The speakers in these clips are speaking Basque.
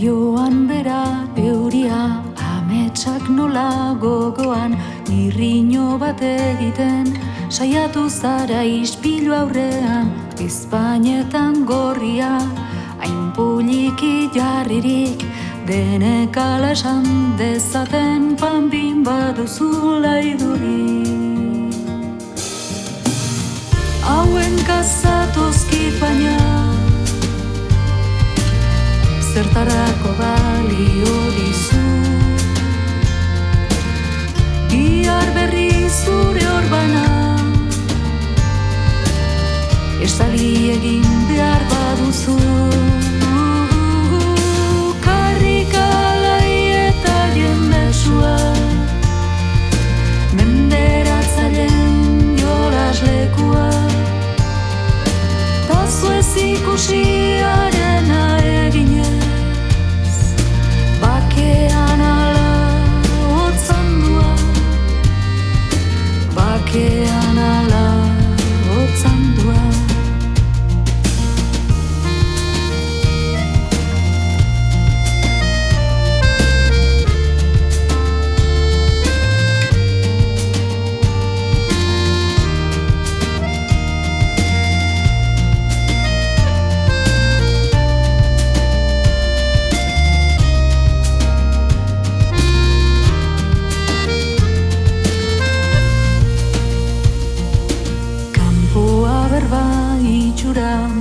Joan bera euria, ametsak nola gogoan, irriño bat egiten, saiatu zara ispilu aurrean, bizpainetan gorria, hain puliki jarririk, denek ala esan dezaten panpin baduzula idurik. Hauen kasatozkit baina, zertarako balio dizu. Bihar berri zure orbana, estali egin behar baduzu. Karrikalai eta jendesua, menderatzaileen jolaslekua, ta zuez ikusiarena eginez, bakean ala hotzandua, bakean ala hotzandua.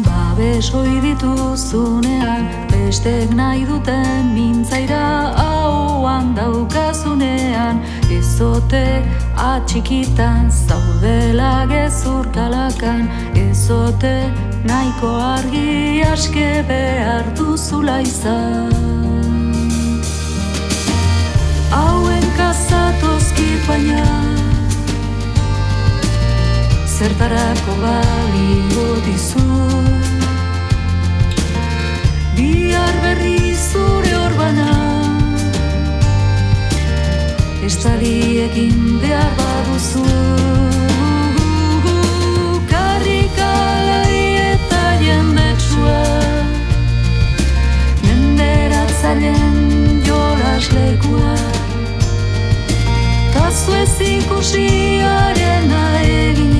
Babesoi dituzunean, bestek nahi duten mintzaira hauan daukazunean, ezote atxikitan zaudela gezurkalakan, ezote nahiko argi aske behar duzula izan. Hauen kasatozkit baina, zertarako balio dizu. Bihar berri zure orbana, estali egin behar baduzu. Karrikalai eta jendetsua, menderatzaileen jolaslekua, ta zuez ikusiarena egin